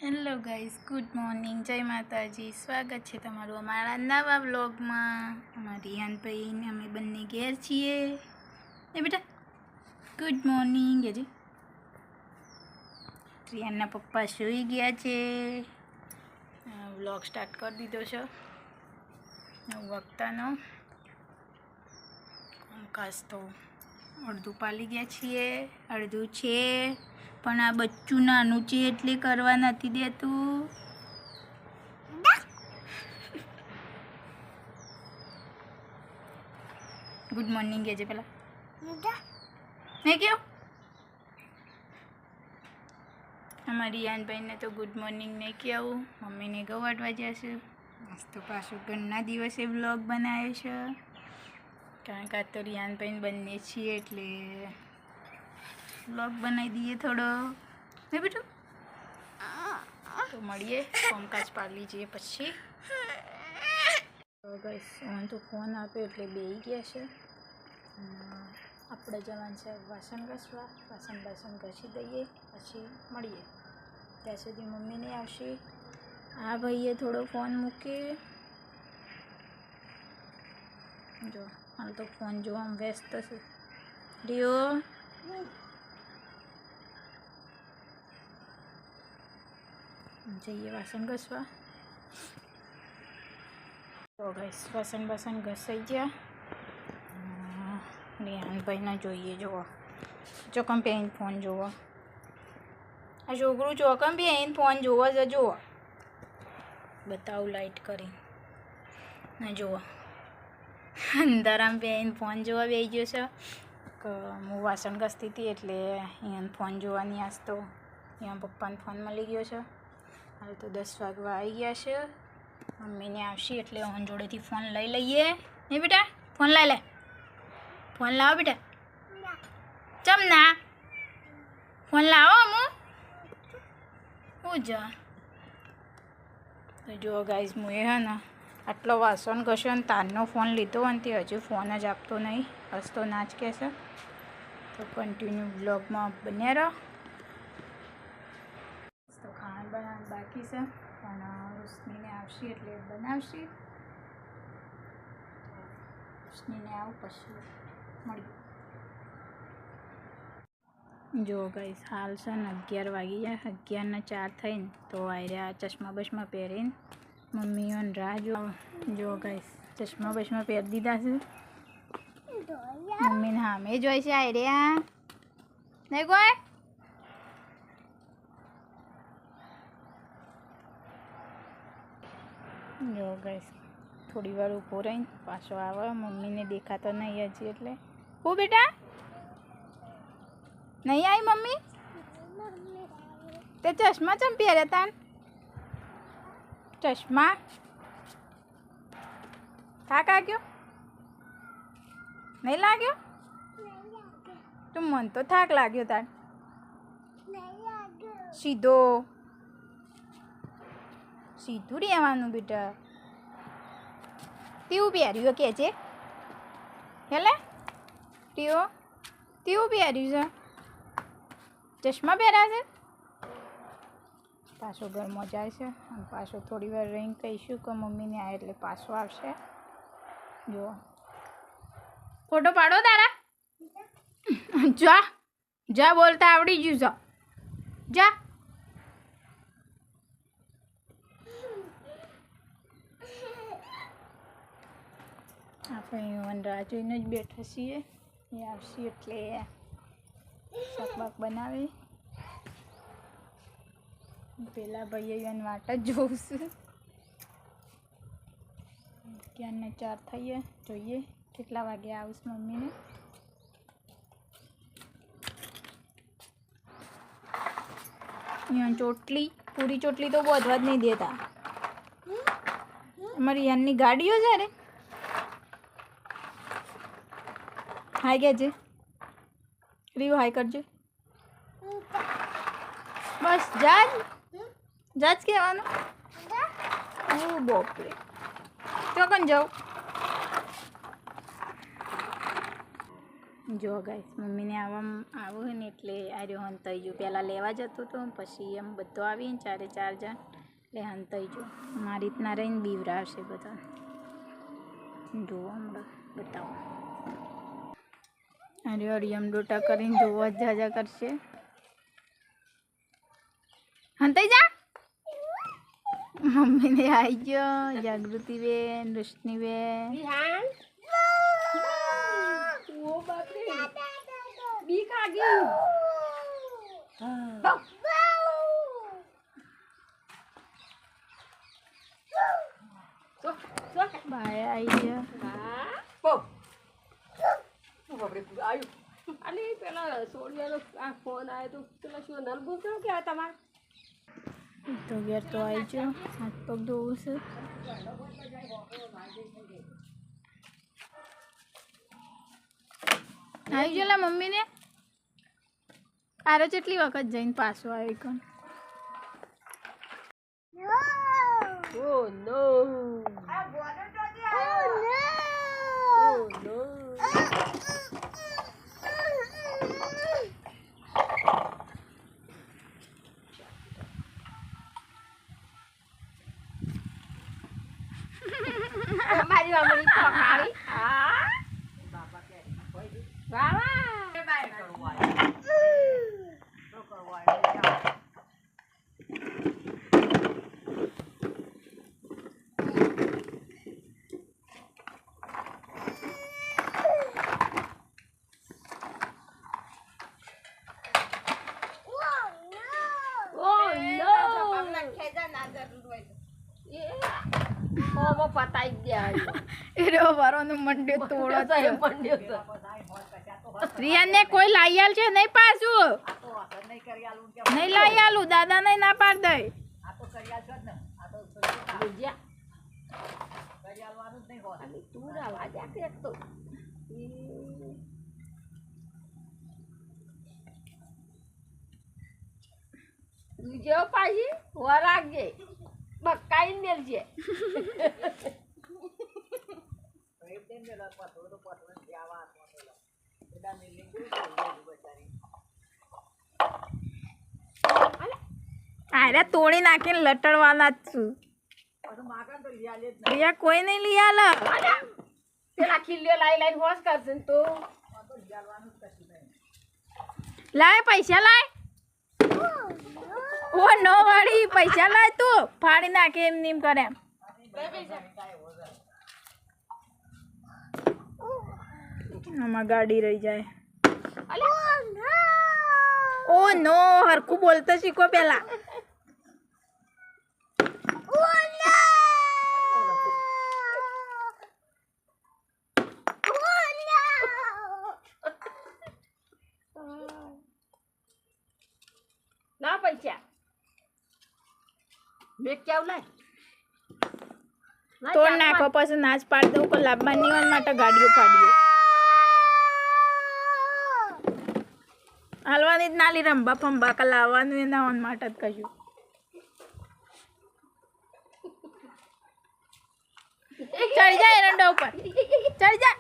Hello guys, good morning, જય માતાજી. સ્વાગત છે તમારું અમારા નવા વ્લોગમાં. અમારી રિયાનભાઈ ને અમે બંને ઘેર છીએ. એ બેટા ગુડ મોર્નિંગ હજી. રિયાનના પપ્પા સૂઈ ગયા છે. વ્લોગ સ્ટાર્ટ કરી દીધો છે 9 વાગતાનો. કામકાજ તો અડધું પાલી ગયા છીએ, અડધું છે પણ આ બચ્ચું નાનું છે એટલે કરવા નથી દેતું. ગુડ મોર્નિંગ કહેજે પેલા. નહીં કહો અમારી યાનભાઈને તો ગુડ મોર્નિંગ નહીં કહેવું. મમ્મીને ગવાડવા જશે. આજ તો પાછું ઘરના દિવસે વ્લોગ બનાવ્યો છે, કારણ કે આ તો રિયાનભાઈને બંને છીએ એટલે વ્લોગ બનાવી દઈએ થોડો. નહીં બેટું? તો મળીએ, કામકાજ પાડી જઈએ પછી. તો ગાઈસ મને તો ફોન આપ્યો એટલે બેસી ગયા છે. આપણે જવાનું છે વાસણ ઘસવા. વાસણ ઘસી દઈએ પછી મળીએ. ત્યાં સુધી મમ્મીને આવશે. આ ભાઈએ થોડો ફોન મૂકી જો, હાલ તો ફોન જોવામાં વ્યસ્ત છે. રિયો જઈએ વાસણ ઘસવા. તો ગાઈસ વાસણ ઘસાઈ ગયા. રિયાનભાઈના જોઈએ જોવો, ચોકમ પહેરીને ફોન જોવો. આ છોકરું ચોકમ પહેરીને ફોન જોવો છે. જુઓ બતાવું લાઈટ કરી ને જુઓ, અંધારામાં પહેરીને ફોન જોવા બેસી ગયો છે. કે હું વાસણ ઘસતી હતી એટલે અહીંયા ફોન જોવાની આજ તો અહીંયા પપ્પાને ફોન મળી ગયો છે. હાલ તો 10 વાગવા આવી ગયા છે. મમ્મીને આવશે એટલે ઓન જોડેથી ફોન લઈ લઈએ. નહીં બેટા? ફોન લઈ લે. ફોન લાવો બેટા. ચમ ના ફોન લાવો હું હું જા. તો જુઓ ગાઈઝ, હું એ હે ને આટલો વાસણ ઘસ્યો ને તારનો ફોન લીધો અને તે હજુ ફોન જ આપતો નહીં. હસતો ના જ કહેશે. તો કન્ટિન્યુ બ્લોગમાં બન્યા રહો. તો ખાવાનું બનાવવાનું બાકી છે પણ રોશનીને આવશે એટલે બનાવશે. રોશનીને આવું પછી મળીએ. જો ગાઈસ હાલ છે ને 11 વાગી જાય. 11 ને 4 થઈને તો આર્યા ચશ્મા બસમાં પહેરીને મમ્મીઓને રાહ જો ગાઈસ ચશ્મા બસમાં પહેરી દીધા છે. મમ્મીને સામે જોઈ છે આર્યા. નહીં કોઈ જો ગાઈસ થોડી વાર ઊભો રહીને પાછો આવે. મમ્મીને દેખાતો નહીં હજી એટલે. હું બેટા નહીં આવી મમ્મી? તે ચશ્મા ચમ પહેર્યા તાન? ચશ્મા થાક લાગ્યો? નહીં લાગ્યો? તો મન તો થાક લાગ્યો તાન. સીધું રહેવાનું બેટા. તેવું પહેર્યું કે છે હેલે? તેવું પહેર્યું છે? ચશ્મા પહેર્યા છે? પાછો ઘરમાં જાય છે અને પાછો થોડી વાર રહીને કહીશું કે મમ્મીને આવે એટલે પાછો આવશે. જુઓ ફોટો પાડો તારા. જા બોલતા આવડી ગયું છે. જા આપણે રાહ જોઈને જ બેઠા છીએ. એ આવશે એટલે શાકબાક બનાવે. પેલા ભાઈએ વાટ જ જોઉં છું. 11 ને 4 થઈએ. જોઈએ કેટલા વાગે આવશે મમ્મીને. અહીંયા ચોટલી પૂરી ચોટલી તો બોધવા જ નહીં દેતા. અમારી યાનની ગાડીઓ છે રે. હાય કહેજે. રીવ હાય કરજે. બસ જા જ કહેવાનું. ઓ બાપરે, ચોકન જાઉં. જો ગાઈસ મમ્મીને આવો ને એટલે આર્યો હંતાઈ જો. પહેલાં લેવા જતો હતો પછી એમ બધો આવીને 4 જણ એટલે હંતાઈ જો. મારી રીતના રહીને બીવરાવશે બધા. જુઓ હમણાં બતાવો. આર્યો હરિયમ ડોટા કરીને જોવો જાજા કરશે. હંતાઈ જા. મમ્મીને આવી ગયો. જાગૃતિબેન, રોશનીબેન. બાય આવી ગયા. પેલા સોડિયાનો આ ફોન આવ્યો તો પેલા શું નલબુ કે તમારે તો ઘેર તો આવી ગયો. હાથ પગ ધોવું છે. આવી ગયો લા મમ્મીને. આરે કેટલી વખત જઈને પાછો આવી કોણ. Oh no! Oh no! મારી વામણી પકાવી. હા બાબા કે બાબા બાય કરવાય તો કરવાય. પતાઈ ગયા એરો વારોનો મંડ્યો તોડો તો રિયાને કોઈ લાઈ આલ છે નહીં પાછું નહીં લાઈ આલું. દાદા નહીં ના પાડ દે. આ તો કર્યા છો ને. આ તો કર્યાલવાનું જ નહીં હોય. તું રાવા જા કે એક તો જો પાછી વરાગજે બકાઈ મેલજે. આરે તોડી નાખીને લટડવાના જ છું. રિયા કોઈ નહીં લઈ આલે. પેલા ખીલ્યો લાઈ લાઈ હોશ કરશે ને તો લાય પૈસા લાય. ઓ નો વાળી પૈસા લાય તું. ફાડી નાખે એમ નીમ કરે. આમાં ગાડી રહી જાય. ઓ નો હરખું બોલતો શીખો પેલા. ના પૈસા મેં કેવું લાય તોડ નાખો પછી નાચ પાડી દઉં. કોઈ લાભવાની વાર માટે ગાડીઓ પાડીઓ હાલવાની જ નાલી રંબા ફંબા કા લાવવાનું એના ઓન માટે જ કહ્યું. ચડી જાય એરંડા ઉપર ચડી જા.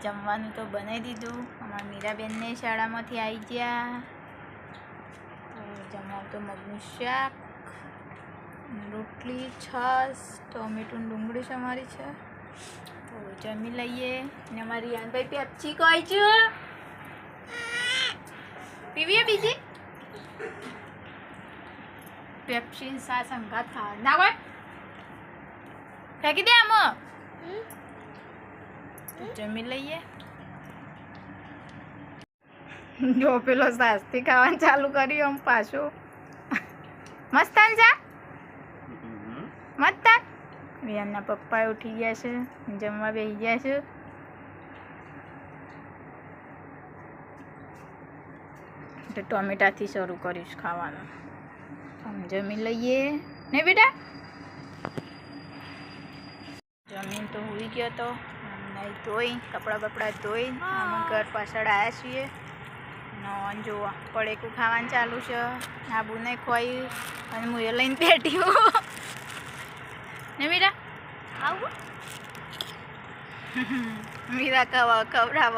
જમવાનું તો બનાવી દીધું. અમારા મીરાબેનને શાળામાંથી આવી ગયા. જમવાનું તો મગનું શાક, રોટલી, છાશ, ટોમેટો ડુંગળી સમારી છે. તો જમી લઈએ. ને અમારી રિયાનભાઈ પેપ્સી કહી છે પીવીએ બીજી પેપ્સી સા સંગાત ખાવા ના હોય ફેંકી દે આમાં. જમી લઈએ. જો પેલો સાસ્તી ખાવાનું ચાલુ કર્યું આમ પાછું. મસ્તાન જા મસ્તાન. રિયાનના પપ્પા ઉઠી ગયા છે, જમવા બેસી ગયા છે. તો ટોમેટાથી શરૂ કરીશ ખાવાનું. જમી લઈએ ને બેટા. જમીન તો હોઈ ગયો તો નહીં ધોઈ કપડાં બપડા ધોઈ અમે ઘર પાછળ આવ્યા છીએ. નોન જોવા પડેકું ખાવાનું ચાલુ છે. આબુ નહીં ખોયું અને હું એ લઈને બેઠી હું ને મીરા આવું મીરા ખવડાવ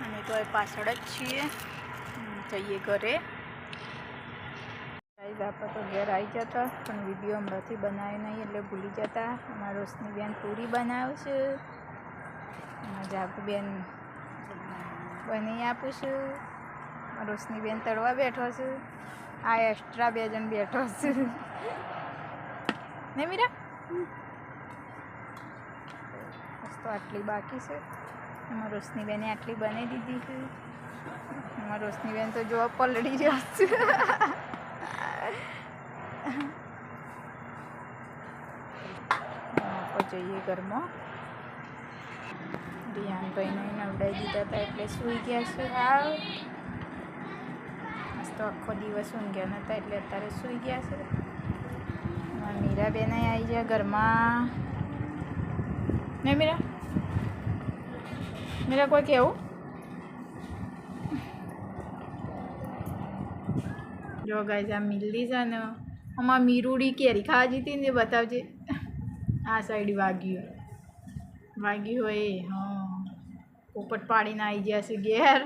અને તો એ પાછળ જ છીએ. જઈએ ઘરે. આપણે તો ઘેર આવી જતા પણ વિડીયો હમણાંથી બનાવ્યો નહીં એટલે ભૂલી જતા. અમારા રોશની બેન પૂરી બનાવે છે અને જાગુ બેન બની આપું છું. રોશની બેન તળવા બેઠો છે. આ એક્સ્ટ્રા 2 જણ બેઠો છે ને મીરા. બસ તો આટલી બાકી છે. એમાં રોશની બેને આટલી બનાવી દીધી છે. એમાં રોશની બેન તો જોવા પલળી રહ્યા છે. જઈએ ઘરમાં. રિયાનભાઈને નવડાવી દીધા હતા એટલે સૂઈ ગયા છે. હાવ તો આખો દિવસ ઊંઘ્યા નહોતા એટલે અત્યારે સૂઈ ગયા છે. મીરાબેન આવી જાય ઘરમાં ને મીરા. મીરા કોઈ કેવું જો ગાઈઝ આ મિલ્લી છે ને આમાં મીરુડી કેરી ખાવા જીતી ને બતાવજે. આ સાઈડ વાગ્યું હોય હા પોપટ પાડીને આવી ગયા છે ઘેર.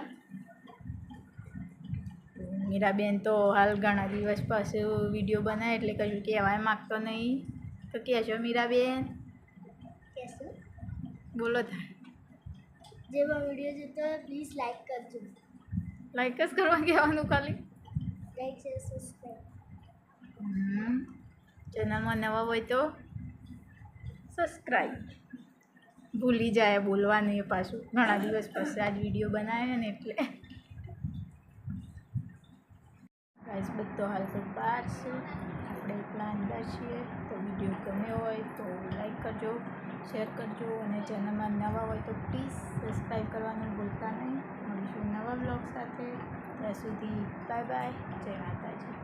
મીરાબેન તો હાલ ઘણા દિવસ પાસે વિડીયો બનાવે એટલે કશું કહેવાય માગતો નહીં. તો કહેશો મીરાબેન? બોલો થાય. જેમાં વિડીયો જોતો હોય પ્લીઝ લાઈક કરજો. લાઈક જ કરવા કહેવાનું ખાલી. Like share subscribe. ચેનલમાં નવા હોય તો સબસ્ક્રાઈબ. ભૂલી જાય બોલવાનું એ પાછું. ઘણા દિવસ પછી આજ વિડીયો બનાવ્યો ને એટલે. ગાઈસ બધો હાલ તો બહાર છે. આપણે એકલા અંદર છીએ. તો વિડીયો ગમ્યો હોય તો લાઈક કરજો, શેર કરજો અને ચેનલમાં નવા હોય તો પ્લીઝ સબસ્ક્રાઈબ કરવાનું ભૂલતા નહીં. મળીશું નવા બ્લોગ સાથે. ત્યાં સુધી બાય બાય. જય માતાજી.